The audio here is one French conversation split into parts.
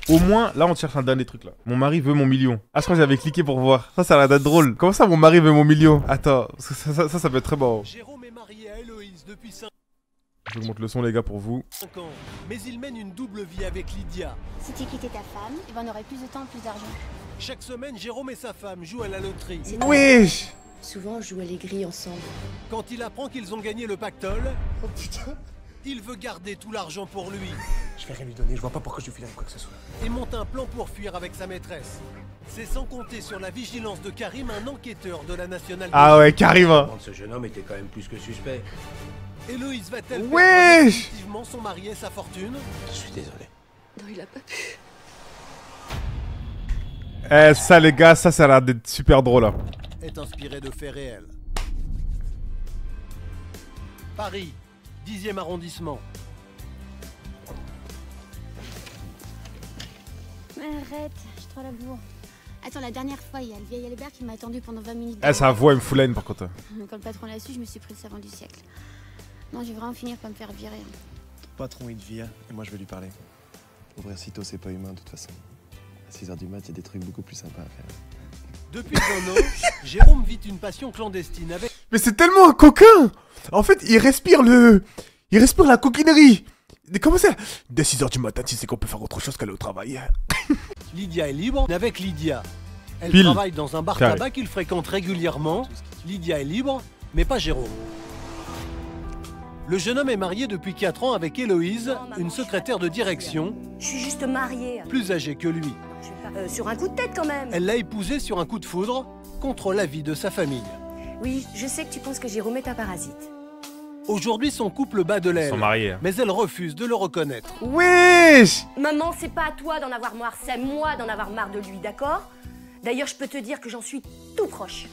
Au moins, là, on cherche un dernier truc, là. Mon mari veut mon million. Ah, je crois que j'avais cliqué pour voir. Ça a l'air d'être drôle. Comment ça, mon mari veut mon million? Attends, ça peut être très bon. Jérôme est marié à Héloïse depuis 5 J'augmente le son, les gars, pour vous. ans. Mais il mène une double vie avec Lydia. Si tu quittais ta femme, eh ben on aurait plus de temps, plus d'argent. Chaque semaine, Jérôme et sa femme jouent à la loterie. Wesh! Souvent, on joue à l'aigri ensemble. Quand il apprend qu'ils ont gagné le pactole, Oh putain. il veut garder tout l'argent pour lui Je vais rien lui donner, je vois pas pourquoi je lui filerais quoi que ce soit. et monte un plan pour fuir avec sa maîtresse. C'est sans compter sur la vigilance de Karim, un enquêteur de la nationale. Ah ouais, Karim. Ce jeune homme était quand même plus que suspect. Héloïse va-t-elle perdre Wesh! définitivement son mari et sa fortune? Je suis désolé. Non, il a pas pu. Eh, ça, les gars, ça a l'air d'être super drôle, là. Est inspiré de faits réels. Paris, 10e arrondissement. Arrête, je suis trop la bourre. Attends, la dernière fois, il y a le vieil Albert qui m'a attendu pendant 20 minutes. Eh, sa voix, elle me fout la haine, par contre. Quand le patron l'a su, je me suis pris le savant du siècle. Non, je vais vraiment finir par me faire virer. Patron, il vire, et moi je vais lui parler. Ouvrir sitôt, c'est pas humain de toute façon. À 6h du mat, il y a des trucs beaucoup plus sympas à faire. Depuis un an, Jérôme vit une passion clandestine avec Mais c'est tellement un coquin! En fait, il respire la coquinerie! Comment ça? Dès 6h du matin, tu sais qu'on peut faire autre chose qu'aller au travail. Lydia est libre. Avec Lydia, elle Pile. travaille dans un bar Carré. tabac qu'il fréquente régulièrement. Lydia est libre, mais pas Jérôme. Le jeune homme est marié depuis 4 ans avec Héloïse, une secrétaire de direction, Je suis juste mariée. plus âgée que lui. Sur un coup de tête quand même. Elle l'a épousé sur un coup de foudre, contre l'avis de sa famille. Oui, je sais que tu penses que Jérôme est un parasite. Aujourd'hui, son couple bat de Ils l'aile, sont mariés. mais elle refuse de le reconnaître. Wesh! Maman, c'est pas à toi d'en avoir marre, c'est à moi d'en avoir marre de lui, d'accord? D'ailleurs, je peux te dire que j'en suis tout proche.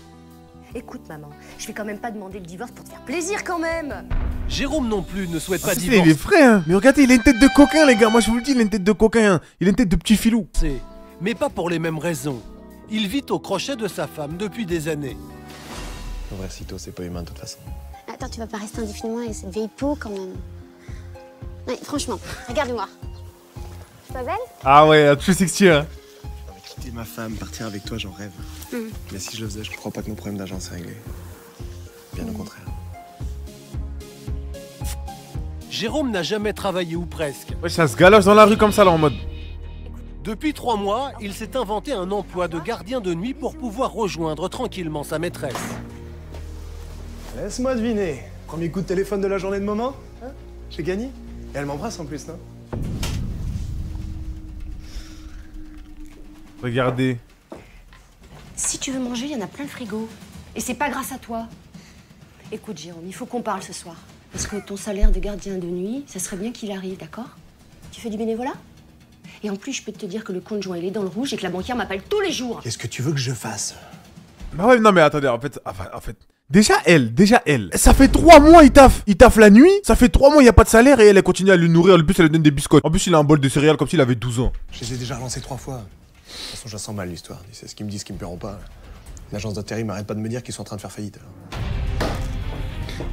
Écoute, maman, je vais quand même pas demander le divorce pour te faire plaisir quand même. Jérôme non plus ne souhaite Ah, pas ça, il est divorcer, frais, hein. Mais regardez, il a une tête de coquin, les gars. Moi, je vous le dis, il a une tête de coquin. Hein. Il a une tête de petit filou. mais pas pour les mêmes raisons. Il vit au crochet de sa femme depuis des années. Ouvrir sitôt, c'est pas humain de toute façon. Attends, tu vas pas rester indéfiniment avec cette vieille peau quand même. Ouais, franchement, regarde-moi. Je suis pas belle? Ah ouais, un 360, hein. Non, mais quitter ma femme, partir avec toi, j'en rêve. Mais si je le faisais, je crois pas que nos problèmes d'argent seraient réglés. Bien au contraire. Jérôme n'a jamais travaillé ou presque. Ouais, ça se galoche dans la rue comme ça, là, en mode. Depuis 3 mois, il s'est inventé un emploi de gardien de nuit pour pouvoir rejoindre tranquillement sa maîtresse. Laisse-moi deviner. Premier coup de téléphone de la journée de moment, hein? J'ai gagné. Et elle m'embrasse en plus, non? Regardez. Si tu veux manger, il y en a plein le frigo. Et c'est pas grâce à toi. Écoute, Jérôme, il faut qu'on parle ce soir. Parce que ton salaire de gardien de nuit, ça serait bien qu'il arrive, d'accord? Tu fais du bénévolat? Et en plus, je peux te dire que le compte joint, il est dans le rouge et que la banquière m'appelle tous les jours. Qu'est-ce que tu veux que je fasse? Bah ouais, non, mais attendez, en fait. Déjà elle. Ça fait 3 mois, il taffe la nuit. Ça fait 3 mois, il y a pas de salaire et elle continue à lui nourrir. En plus, elle lui donne des biscottes. En plus, il a un bol de céréales comme s'il avait 12 ans. Je les ai déjà relancés 3 fois. De toute façon, je la sens mal l'histoire. C'est ce qu'ils me disent, ce qu'ils me paieront pas. L'agence d'intérim m'arrête pas de me dire qu'ils sont en train de faire faillite.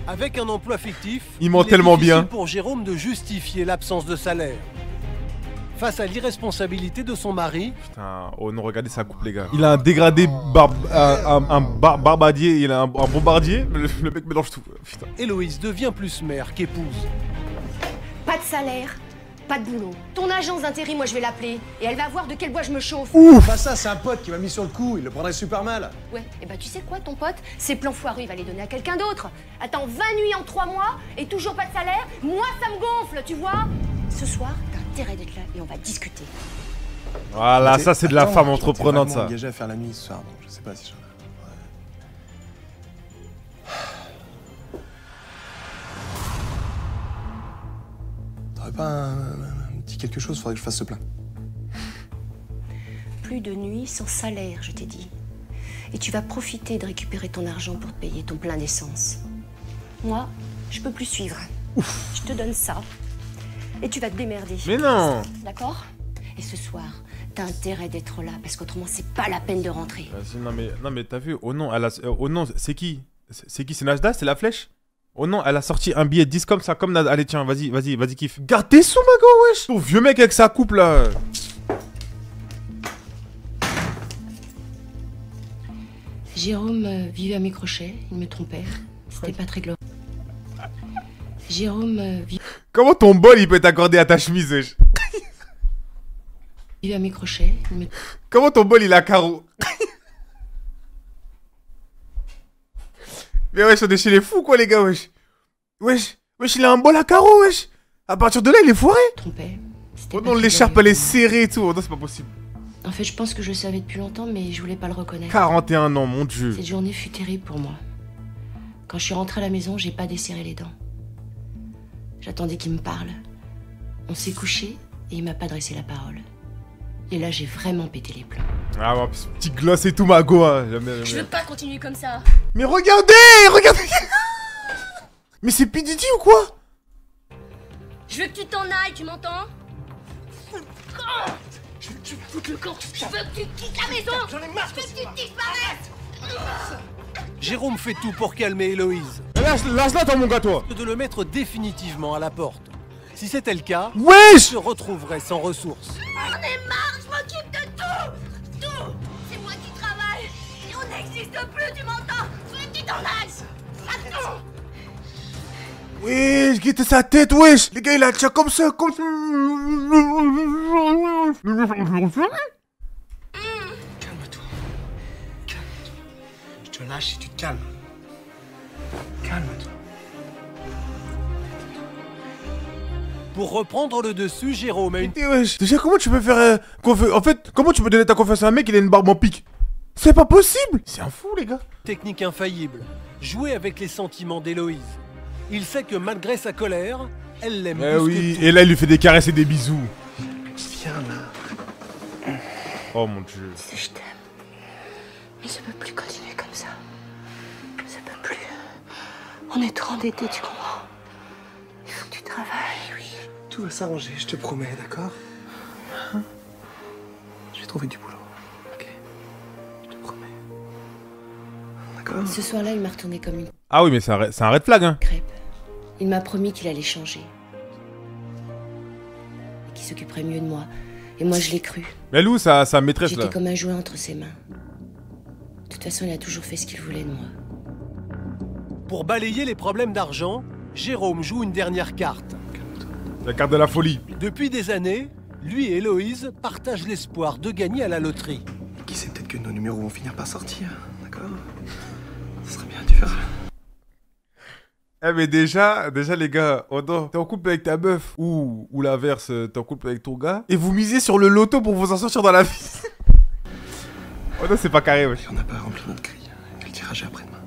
Avec un emploi fictif, Il ment est tellement difficile bien. pour Jérôme de justifier l'absence de salaire. Face à l'irresponsabilité de son mari, Putain, oh non, regardez sa coupe, les gars. Il a un dégradé barbadier, il a un bombardier. Le mec mélange tout. Putain. Héloïse devient plus mère qu'épouse. Pas de salaire, pas de boulot. Ton agence d'intérim, moi je vais l'appeler. Et elle va voir de quel bois je me chauffe. Pas ça, c'est un pote qui m'a mis sur le coup. Il le prendrait super mal. Ouais, et bah tu sais quoi, ton pote? Ses plans foireux, il va les donner à quelqu'un d'autre. Attends, 20 nuits en 3 mois et toujours pas de salaire? Moi, ça me gonfle, tu vois? Ce soir, t'as intérêt d'être là et on va discuter. Voilà, ça c'est de la Attends, femme je m'étais entreprenante, vaguement ça. engagé à faire la nuit ce soir, donc je sais pas si je... T'aurais pas un petit quelque chose? Faudrait que je fasse ce plein. Plus de nuits sans salaire, je t'ai dit. Et tu vas profiter de récupérer ton argent pour te payer ton plein d'essence. Moi, je peux plus suivre. Je te donne ça. Et tu vas te démerder. Mais non. D'accord? Et ce soir, t'as intérêt d'être là, parce qu'autrement, c'est pas la peine de rentrer. Vas-y, non mais t'as vu, oh non, c'est qui? C'est qui? C'est Najda? C'est la flèche? Oh non, elle a sorti un billet de 10 comme ça, comme Najda. Allez, tiens, vas-y, kiffe. Garde tes sous, ma go, wesh! Ton vieux mec avec sa coupe, là. Jérôme vivait à mes crochets, il me trompait. C'était pas très glorieux. Jérôme Comment ton bol il peut être accordé à ta chemise, wesh? vivait à mes crochets, il me... Comment ton bol il a carreau? Mais wesh, on est chez les fous quoi les gars, wesh. Wesh, il a un bol à carreau, wesh. À partir de là, il est foiré. trompait. Oh non, l'écharpe elle est serrée et tout. Oh non, c'est pas possible. En fait, je pense que je le savais depuis longtemps, mais je voulais pas le reconnaître. 41 ans, mon dieu. Cette journée fut terrible pour moi. Quand je suis rentrée à la maison, j'ai pas desserré les dents. J'attendais qu'il me parle. On s'est couché et il m'a pas dressé la parole. Et là, j'ai vraiment pété les plombs. Ah, ouais, petit gloss et tout, ma go, hein. Jamais. Je veux pas continuer comme ça. Mais regardez. Mais c'est PDD ou quoi? Je veux que tu t'en ailles, tu m'entends? Je veux que tu foutes le camp. Je veux que tu quittes la maison. J'en ai marre. Je veux que tu disparaisses. Jérôme fait tout pour calmer Héloïse. Lâche-la, toi, mon gars, toi. De le mettre définitivement à la porte. Si c'était le cas, Wesh. il se retrouverait sans ressources. J'en ai marre, je m'occupe de tout. Tout. C'est moi qui travaille. Et on n'existe plus, tu m'entends? Je veux que tu t'en ailles. À tout. Wesh, guette sa tête, wesh. Les gars, il a tient comme ça, comme ça. Calme-toi. Calme-toi. Je te lâche et tu te calmes. Calme-toi. Pour reprendre le dessus, Jérôme a une... Et wesh, déjà, comment tu peux faire en fait, comment tu peux donner ta confiance à un mec qui a une barbe en pique? C'est pas possible. C'est un fou, les gars. technique infaillible. Jouer avec les sentiments d'Héloïse. Il sait que malgré sa colère, elle l'aime plus oui, que tout. et là, il lui fait des caresses et des bisous. Viens là. Oh mon dieu. Je t'aime. Mais je peux plus continuer comme ça. Ça peut plus. On est trop endettés, tu comprends? Il faut que tu travailles, oui. Tout va s'arranger, je te promets, d'accord? Hein? Je vais trouver du boulot. Ok? Je te promets. D'accord? Ce soir-là, il m'a retourné comme une Ah oui, mais c'est un red flag, hein. crêpe. Il m'a promis qu'il allait changer. Et qu'il s'occuperait mieux de moi. Et moi, je l'ai cru. Mais elle où sa maîtresse, J'étais là? comme un jouet entre ses mains. De toute façon, il a toujours fait ce qu'il voulait de moi. Pour balayer les problèmes d'argent, Jérôme joue une dernière carte. La carte de la folie. Depuis des années, lui et Héloïse partagent l'espoir de gagner à la loterie. Qui sait, peut-être que nos numéros vont finir par sortir, d'accord? Ce serait bien, tu verras. Eh mais déjà les gars, oh non, t'es en couple avec ta meuf ou l'inverse, t'es en couple avec ton gars et vous misez sur le loto pour vous en sortir dans la vie. Oh non, c'est pas carré, wesh. Et on n'a pas rempli notre grille. Et le tirage est après-demain.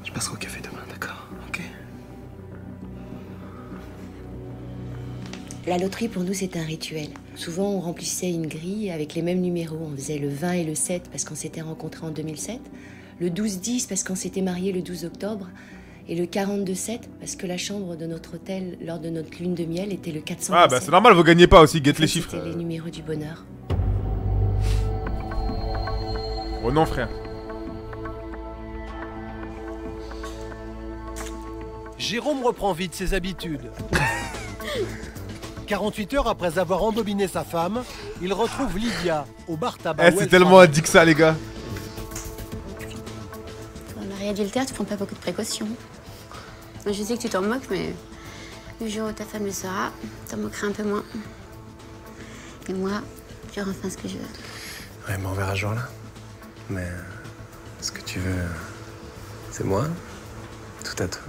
Je passerai au café demain, d'accord? Ok? La loterie, pour nous, c'est un rituel. Souvent, on remplissait une grille avec les mêmes numéros. On faisait le 20 et le 7 parce qu'on s'était rencontrés en 2007. Le 12-10 parce qu'on s'était mariés le 12 octobre. Et le 42-7 parce que la chambre de notre hôtel lors de notre lune de miel était le 427. Ah bah c'est normal, vous gagnez pas aussi, guette les chiffres. C'était les numéros du bonheur. Oh non frère. Jérôme reprend vite ses habitudes. 48 heures après avoir embobiné sa femme, il retrouve Lydia au bar tabac. Eh, c'est tellement addict ça, les gars. Pour un mari adultère, tu prends pas beaucoup de précautions. Moi, je sais que tu t'en moques, mais le jour où ta femme le saura, t'en moqueras un peu moins. Et moi, je refais ce que je veux. Ouais, mais on verra ce jour-là. Mais ce que tu veux, c'est moi. Tout à toi.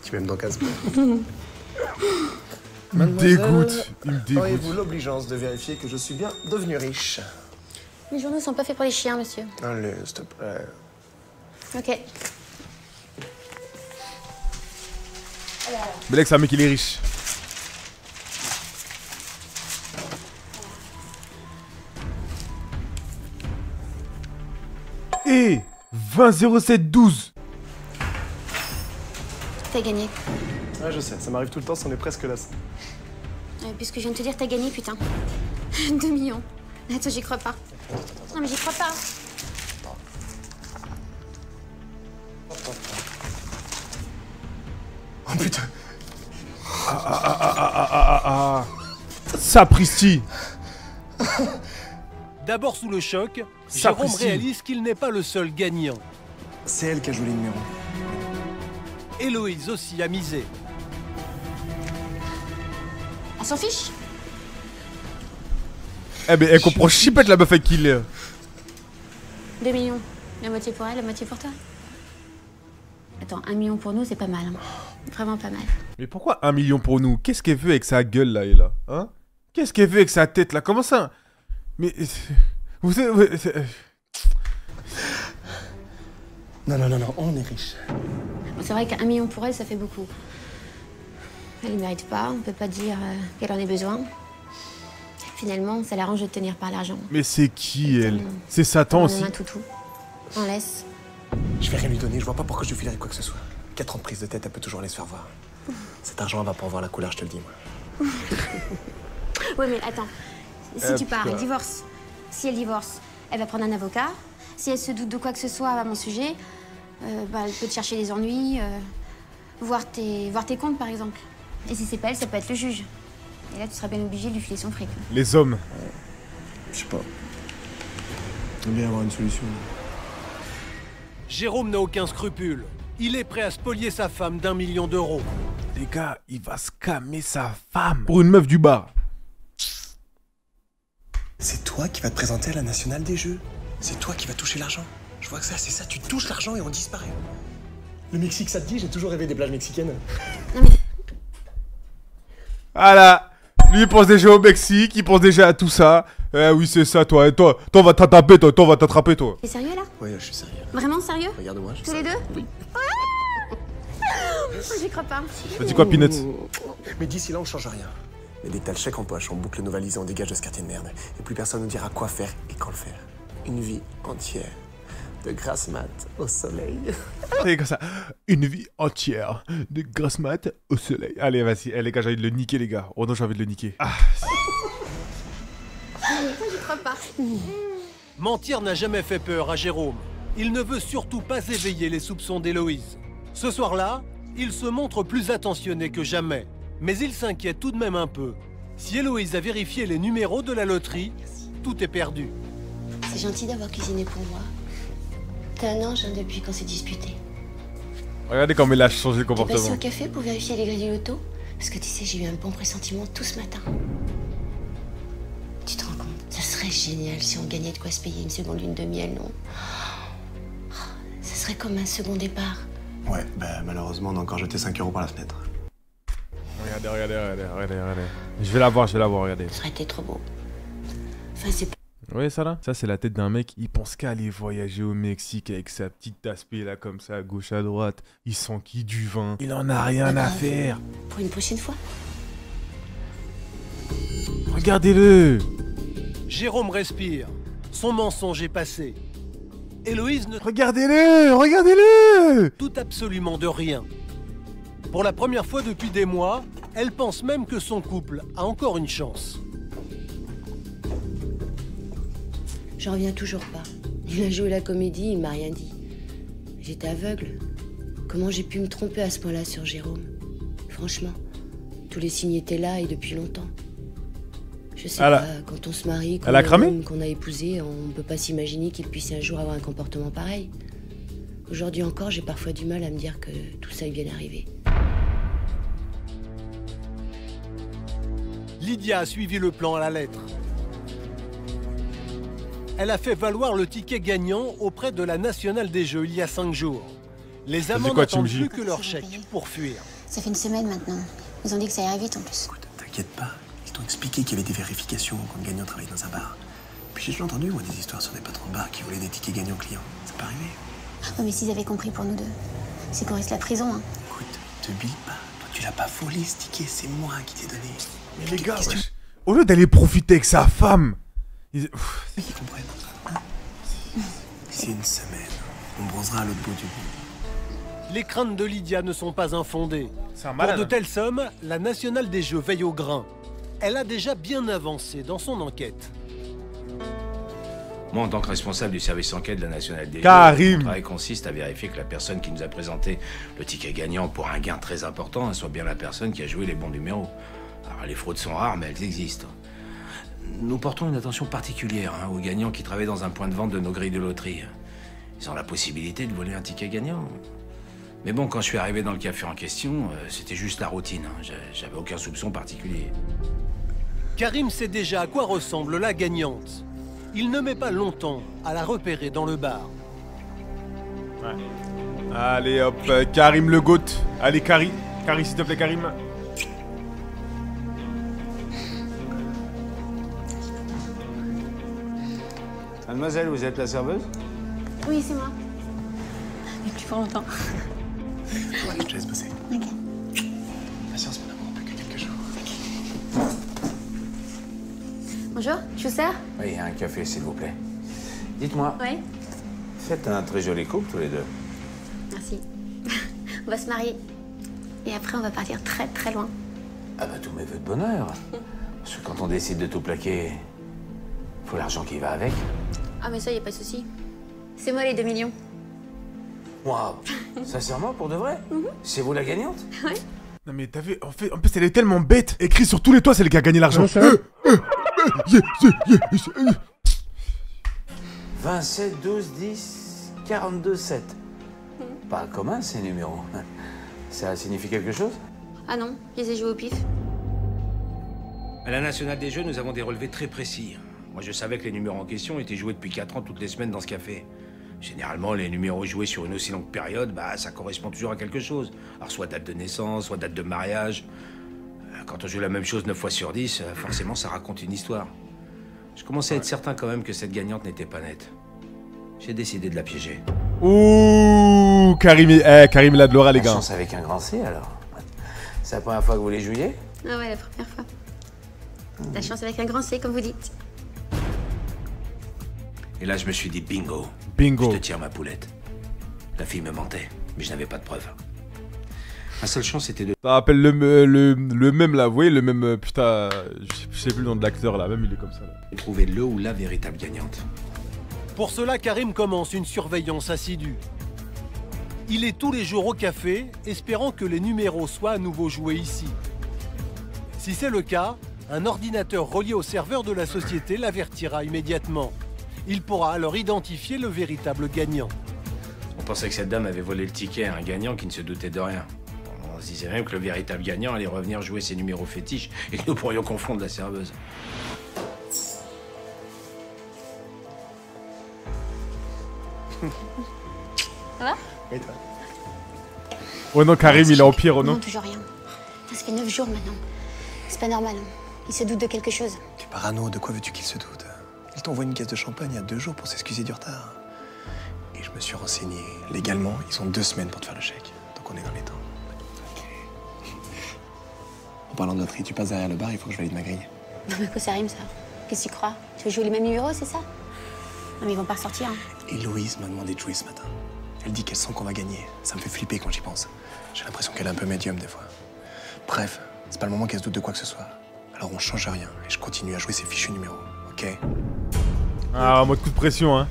Tu m'aimes donc à ce point. Il me dégoûte. Il me dégoûte. Auriez-vous l'obligeance de vérifier que je suis bien devenu riche? Les journaux sont pas faits pour les chiens, monsieur. Allez, s'il te plaît. Ok. Mais là, c'est un mec, il est riche. Et 20-07-12. T'as gagné. Ouais, je sais, ça m'arrive tout le temps, c'en est presque là. Puisque je viens de te dire, t'as gagné, putain. 2 millions. Attends, j'y crois pas. Non, mais j'y crois pas. Oh putain. Sapristi. D'abord sous le choc, Sapristi. Jérôme réalise qu'il n'est pas le seul gagnant. C'est elle qui a joué les numéros. Héloïse aussi a misé. On s'en fiche. Eh ben, elle comprend chipette la meuf avec qui il est. 2 millions. La moitié pour elle, la moitié pour toi. Attends, 1 million pour nous, c'est pas mal. Hein. Vraiment pas mal. Mais pourquoi 1 million pour nous? Qu'est-ce qu'elle veut avec sa gueule là et là? Hein? Qu'est-ce qu'elle veut avec sa tête là? Comment ça? Mais... Vous savez... Non, on est riche. Bon, c'est vrai qu'1 million pour elle, ça fait beaucoup. Elle ne mérite pas, on peut pas dire qu'elle en ait besoin. Finalement, ça l'arrange de tenir par l'argent. Mais c'est qui elle? C'est Satan On aussi. en a un toutou. On laisse. Je vais rien lui donner, je vois pas pourquoi je lui filerais quoi que ce soit. 4 ans de prise de tête, elle peut toujours aller se faire voir. Cet argent, elle va pas en voir la couleur, je te le dis, moi. Ouais, mais attends. Si tu pars, elle divorce. Si elle divorce, elle va prendre un avocat. Si elle se doute de quoi que ce soit à mon sujet, bah, elle peut te chercher des ennuis, voir tes comptes, par exemple. Et si c'est pas elle, ça peut être le juge. Et là, tu seras bien obligé de lui filer son fric. Les hommes. Je sais pas. Il va y avoir une solution. Jérôme n'a aucun scrupule. Il est prêt à spolier sa femme d'1 million d'euros. Les gars, il va scammer sa femme. Pour une meuf du bar. C'est toi qui vas te présenter à la nationale des jeux. C'est toi qui vas toucher l'argent. Je vois que ça, c'est ça. Tu touches l'argent et on disparaît. Le Mexique, ça te dit? J'ai toujours rêvé des plages mexicaines. Voilà. Lui, il pense déjà au Mexique, il pense déjà à tout ça. Eh oui, c'est ça, toi. Et toi, on va t'attraper, toi. Toi, on va t'attraper, toi. T'es sérieux, là? Ouais, je suis sérieux. Vraiment sérieux? Regarde-moi, je suis Tous les sérieux. deux? Oui. J'y crois pas. T'as dit quoi, Peanuts? Mais d'ici là, on change rien. Mais dès que t'as le chèque en poche, on boucle nos valises et on dégage de ce quartier de merde. Et plus personne nous dira quoi faire et quand le faire. Une vie entière de grasse mat au soleil. C'est comme ça. Une vie entière de grasse mat au soleil. Allez, vas-y. Eh, les gars, j'ai envie de le niquer, les gars. Oh non, j'ai envie de le niquer. Ah. J'y crois pas. Mentir n'a jamais fait peur à Jérôme. Il ne veut surtout pas éveiller les soupçons d'Héloïse. Ce soir-là, il se montre plus attentionné que jamais. Mais il s'inquiète tout de même un peu. Si Héloïse a vérifié les numéros de la loterie, tout est perdu. C'est gentil d'avoir cuisiné pour moi. T'es un ange hein, depuis qu'on s'est disputé. Regardez comment il a changé de T'es passé comportement. au café pour vérifier les grilles du loto? Parce que tu sais, j'ai eu un bon pressentiment tout ce matin. Tu te rends compte? Ça serait génial si on gagnait de quoi se payer une seconde lune de miel, non? Oh, ça serait comme un second départ. Ouais, bah malheureusement, on a encore jeté 5 euros par la fenêtre. Regardez. Je vais la voir, regardez. Ça aurait été trop beau. Enfin, c'est pas... Vous voyez ça là? Ça c'est la tête d'un mec, il pense qu'à aller voyager au Mexique avec sa petite aspect là comme ça à gauche à droite. Il s'enquille du vin. Il en a rien à faire. Pour une prochaine fois. Regardez-le. Jérôme respire. Son mensonge est passé. Héloïse ne Regardez-le. doute absolument de rien. Pour la première fois depuis des mois, elle pense même que son couple a encore une chance. J'en reviens toujours pas. Il a joué la comédie, il m'a rien dit. J'étais aveugle. Comment j'ai pu me tromper à ce point-là sur Jérôme? Franchement, tous les signes étaient là et depuis longtemps. Je sais Elle a- pas, quand on se marie, Elle a cramé qu'on a épousé, on peut pas s'imaginer qu'il puisse un jour avoir un comportement pareil. Aujourd'hui encore, j'ai parfois du mal à me dire que tout ça est bien arrivé. Lydia a suivi le plan à la lettre. Elle a fait valoir le ticket gagnant auprès de la Nationale des Jeux il y a 5 jours. Les amants quoi, Team n'attendent J? plus que leur chèque pour fuir. Ça fait une semaine maintenant. Ils ont dit que ça irait vite en plus. Écoute, t'inquiète pas. Ils t'ont expliqué qu'il y avait des vérifications quand le gagnant travaillait dans un bar. Puis j'ai déjà entendu, moi, des histoires sur des patrons de bar qui voulaient des tickets gagnants clients. C'est pas arrivé. Oh, mais s'ils avaient compris pour nous deux, c'est qu'on risque la prison, hein. Écoute, te bille pas. Toi, tu l'as pas volé, ce ticket. C'est moi qui t'ai donné. Mais les gars, wesh. Au lieu d'aller profiter avec sa femme. Ils comprennent. Hein? D'ici une semaine, on bronzera à l'autre bout du monde. Les craintes de Lydia ne sont pas infondées. C'est un Pour malade. de telles sommes, la Nationale des Jeux veille au grain. Elle a déjà bien avancé dans son enquête. Moi, en tant que responsable du service enquête de la Nationale des Karim. Jeux, mon travail consiste à vérifier que la personne qui nous a présenté le ticket gagnant pour un gain très important soit bien la personne qui a joué les bons numéros. Alors, les fraudes sont rares, mais elles existent. nous portons une attention particulière aux gagnants qui travaillent dans un point de vente de nos grilles de loterie. Ils ont la possibilité de voler un ticket gagnant. Mais bon, quand je suis arrivé dans le café en question, c'était juste la routine. J'avais aucun soupçon particulier. Karim sait déjà à quoi ressemble la gagnante. Il ne met pas longtemps à la repérer dans le bar. Ouais. Allez hop, Karim le GOAT. Allez Karim, s'il te plaît Karim. Mademoiselle, vous êtes la serveuse? Oui, c'est moi. Mais plus pour longtemps. Ouais, je te laisse bosser. Ok. Patience, mon amour, on peut que quelques jours. Bonjour, je vous sers? Oui, un café, s'il vous plaît. Dites-moi, Oui. faites un très joli couple, tous les deux. Merci. On va se marier. Et après, on va partir très très loin. Ah bah, tous mes vœux de bonheur. Parce que quand on décide de tout plaquer, faut l'argent qui va avec. Ah, mais ça, y a pas de souci. C'est moi les 2 millions. Waouh, sincèrement, pour de vrai? C'est vous la gagnante? Ouais. Non mais t'as vu, en plus elle est tellement bête. Écrit sur tous les toits, c'est le qui a gagné l'argent. 27, 12, 10, 42, 7. Pas commun ces numéros. Ça signifie quelque chose? Ah non, je les ai joués au pif. À la Nationale des Jeux, nous avons des relevés très précis. Moi, je savais que les numéros en question étaient joués depuis 4 ans toutes les semaines dans ce café. Généralement, les numéros joués sur une aussi longue période, bah, ça correspond toujours à quelque chose. Alors, soit date de naissance, soit date de mariage. Quand on joue la même chose 9 fois sur 10, forcément, ça raconte une histoire. Je commençais à être certain quand même que cette gagnante n'était pas nette. J'ai décidé de la piéger. Ouh, Karim, Karim il a de l'aura les La gars. chance avec un grand C, alors. C'est la première fois que vous les jouiez? Ah ouais, la première fois. La chance avec un grand C, comme vous dites. Et là, je me suis dit bingo. Bingo. Je te tire ma poulette. La fille me mentait, mais je n'avais pas de preuves. Ma seule chance, c'était de... Ça rappelle le même là, vous voyez, le même, putain, je sais plus le nom de l'acteur là, même il est comme ça là. trouver le ou la véritable gagnante. Pour cela, Karim commence une surveillance assidue. Il est tous les jours au café, espérant que les numéros soient à nouveau joués ici. Si c'est le cas, un ordinateur relié au serveur de la société l'avertira immédiatement. Il pourra alors identifier le véritable gagnant. On pensait que cette dame avait volé le ticket à un gagnant qui ne se doutait de rien. On se disait même que le véritable gagnant allait revenir jouer ses numéros fétiches et que nous pourrions confondre la serveuse. Ça va? Et toi? Oh non, Karim il est en pire, oh non? Non, toujours rien. Ça fait 9 jours maintenant. C'est pas normal. Il se doute de quelque chose. Tu es parano, de quoi veux-tu qu'il se doute? Il t'envoie une caisse de champagne il y a 2 jours pour s'excuser du retard. Et je me suis renseigné. Légalement, ils ont 2 semaines pour te faire le chèque. Donc on est dans les temps. En parlant de loterie, tu passes derrière le bar, il faut que je valide ma grille. Non, mais quoi ça rime, ça? Qu'est-ce que tu crois? Tu veux jouer les mêmes numéros, c'est ça? Non, mais ils vont pas ressortir. Hein. Héloïse m'a demandé de jouer ce matin. Elle dit qu'elle sent qu'on va gagner. Ça me fait flipper quand j'y pense. J'ai l'impression qu'elle est un peu médium des fois. Bref, c'est pas le moment qu'elle se doute de quoi que ce soit. Alors on change rien et je continue à jouer ces fichus numéros, ok? Ah, en mode coup de pression, hein.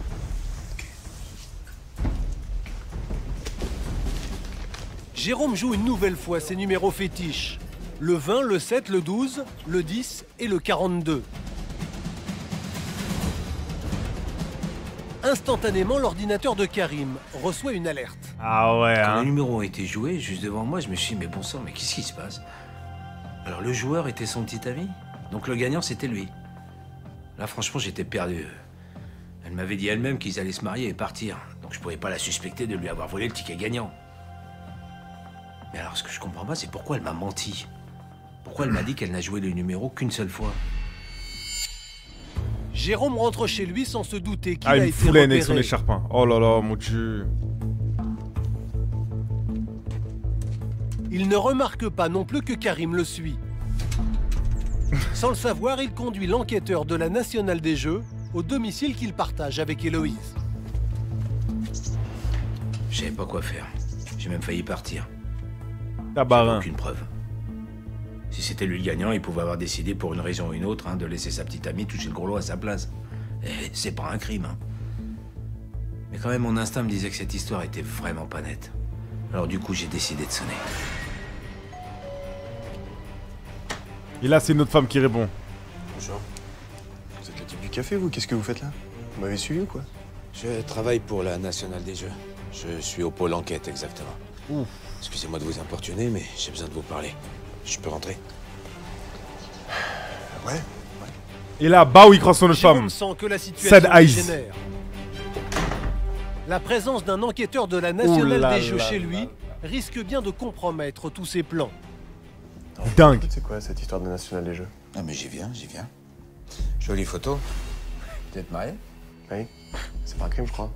Jérôme joue une nouvelle fois ses numéros fétiches. Le 20, le 7, le 12, le 10 et le 42. Instantanément, l'ordinateur de Karim reçoit une alerte. Ah ouais, Quand hein. le numéro a été joué, juste devant moi, je me suis dit, mais bon sang, mais qu'est-ce qui se passe? Alors le joueur était son petit ami, donc le gagnant c'était lui. Là franchement j'étais perdu. Elle m'avait dit elle-même qu'ils allaient se marier et partir, donc je pouvais pas la suspecter de lui avoir volé le ticket gagnant. Mais alors ce que je comprends pas, c'est pourquoi elle m'a menti. Pourquoi elle m'a dit qu'elle n'a joué le numéro qu'une seule fois? Jérôme rentre chez lui sans se douter qu'il Ah, a une été foulaine avec son repéré. écharpe. Oh là là, mon dieu. Il ne remarque pas non plus que Karim le suit. Sans le savoir, il conduit l'enquêteur de la Nationale des Jeux au domicile qu'il partage avec Héloïse. Je savais pas quoi faire. J'ai même failli partir. J'avais Tabarin. aucune preuve. Si c'était lui le gagnant, il pouvait avoir décidé pour une raison ou une autre de laisser sa petite amie toucher le gros lot à sa place. Et c'est pas un crime. Mais quand même, mon instinct me disait que cette histoire était vraiment pas nette. Alors du coup, j'ai décidé de sonner. Et là, c'est une autre femme qui répond. Bonjour. type du café, vous, qu'est-ce que vous faites là? Vous m'avez suivi ou quoi? Je travaille pour la Nationale des Jeux. Je suis au pôle enquête, exactement. Excusez-moi de vous importuner, mais j'ai besoin de vous parler. Je peux rentrer? Ouais. Et là, bah, il croise son autre femme. Jérôme sent que la situation Sad eyes. dégénère. La présence d'un enquêteur de la Nationale des Jeux chez lui risque bien de compromettre tous ses plans. Dingue. C'est quoi cette histoire de Nationale des Jeux? Ah, mais j'y viens. Jolie photo. Vous êtes marié? Oui. C'est pas un crime, je crois.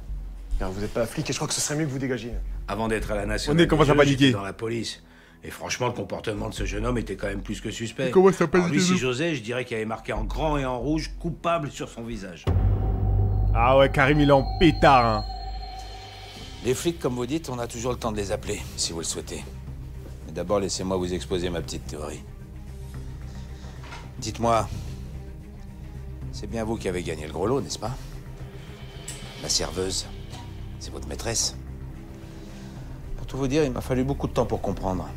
Car vous êtes pas flic et je crois que ce serait mieux que vous dégagiez. Avant d'être à la Nationale On est commencé à des Jeux, paniquer. j'étais dans la police. Et franchement, le comportement de ce jeune homme était quand même plus que suspect. Comment ça s'appelle, Alors lui, les si deux j'osais, je dirais qu'il y avait marqué en grand et en rouge « coupable » sur son visage. Ah ouais, Karim, il est en pétard, hein. Les flics, comme vous dites, on a toujours le temps de les appeler, si vous le souhaitez. Mais d'abord, laissez-moi vous exposer ma petite théorie. Dites-moi, c'est bien vous qui avez gagné le gros lot, n'est-ce pas? La serveuse, c'est votre maîtresse. Pour tout vous dire, il m'a fallu beaucoup de temps pour comprendre.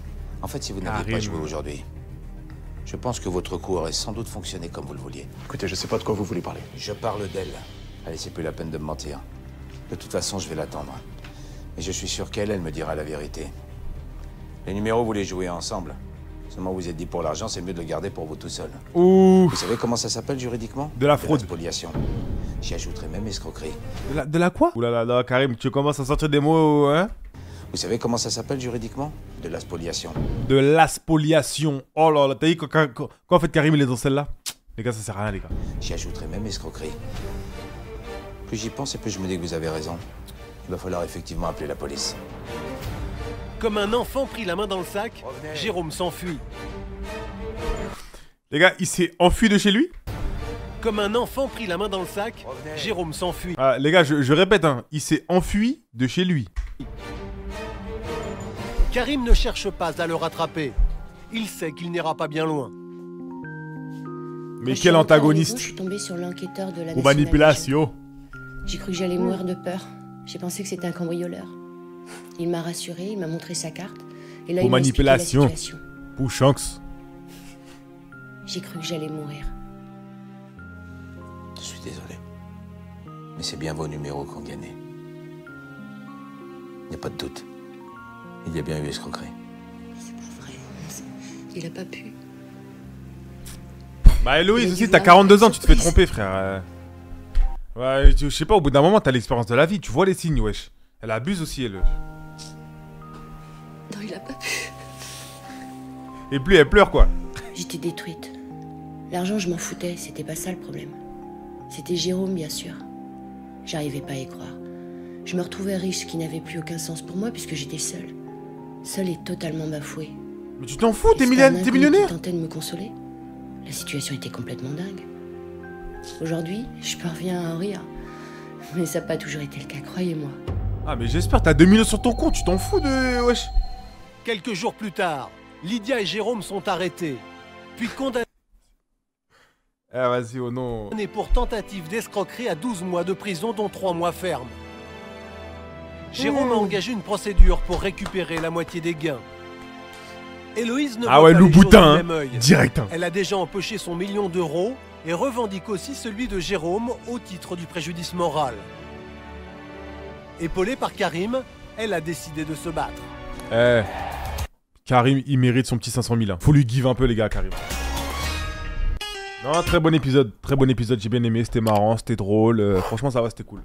En fait, si vous n'aviez pas joué aujourd'hui, je pense que votre coup aurait sans doute fonctionné comme vous le vouliez. Écoutez, je sais pas de quoi vous voulez parler. Je parle d'elle. Allez, c'est plus la peine de me mentir. De toute façon, je vais l'attendre. Et je suis sûr qu'elle me dira la vérité. Les numéros, vous les jouez ensemble. Seulement, vous êtes dit pour l'argent, c'est mieux de le garder pour vous tout seul. Ouh. Vous savez comment ça s'appelle juridiquement? De la fraude. De la spoliation. J'y ajouterai même escroquerie. De la quoi? Ouh là là, Karim, tu commences à sortir des mots, hein? Vous savez comment ça s'appelle juridiquement? De la spoliation. De la spoliation. Oh là là, t'as dit quand en fait Karim il est dans celle-là? Les gars, ça sert à rien, les gars. J'y ajouterai même escroquerie. Plus j'y pense et plus je me dis que vous avez raison. Il va falloir effectivement appeler la police. Comme un enfant pris la main dans le sac, Jérôme s'enfuit. Les gars, il s'est enfui de chez lui? Comme un enfant pris la main dans le sac, Jérôme s'enfuit. Ah, les gars, je répète, hein, il s'est enfui de chez lui. Karim ne cherche pas à le rattraper. Il sait qu'il n'ira pas bien loin. Mais quel antagoniste! Je suis tombée sur l'enquêteur de la Ou Nationale. manipulation. J'ai cru que j'allais mourir de peur. J'ai pensé que c'était un cambrioleur. Il m'a rassuré, il m'a montré sa carte. Et là, Ou il m'a expliqué la manipulation. situation. Ou Shanks. J'ai cru que j'allais mourir. Je suis désolé. Mais c'est bien vos numéros qui ont gagné. Il n'y a pas de doute. Il y a bien eu escroquerie. C'est pas vrai. Il a pas pu. Bah Héloïse Il aussi, dit t'as vraiment 42 ans, tu te fais surprise. tromper, frère. Ouais, je sais pas, au bout d'un moment, t'as l'expérience de la vie, tu vois les signes, wesh. Elle abuse aussi, elle. Non, il a pas pu. Et puis elle pleure, quoi. J'étais détruite. L'argent, je m'en foutais, c'était pas ça le problème. C'était Jérôme, bien sûr. J'arrivais pas à y croire. Je me retrouvais riche, ce qui n'avait plus aucun sens pour moi puisque j'étais seule. Seule et totalement bafouée. Mais tu t'en fous, t'es Et c'était un inconnu millionnaire. qui tentait de me consoler. La situation était complètement dingue. Aujourd'hui, je parviens à en rire. Mais ça n'a pas toujours été le cas, croyez-moi. Ah, mais j'espère, t'as 2 millions sur ton compte, tu t'en fous de. Wesh. Quelques jours plus tard, Lydia et Jérôme sont arrêtés, puis condamnés Ah, vas-y, oh non. pour tentative d'escroquerie à 12 mois de prison, dont 3 mois fermes. Jérôme a engagé une procédure pour récupérer la moitié des gains. Héloïse ne Ah voit ouais, pas loup les choses boutin, du hein. même œil. Direct, hein. Elle a déjà empoché son million d'euros et revendique aussi celui de Jérôme au titre du préjudice moral. Épaulée par Karim, elle a décidé de se battre. Eh. Karim, il mérite son petit 500 000. Hein. Faut lui give un peu, les gars, Karim. Non, très bon épisode, j'ai bien aimé, c'était marrant, c'était drôle. Franchement, ça va, c'était cool.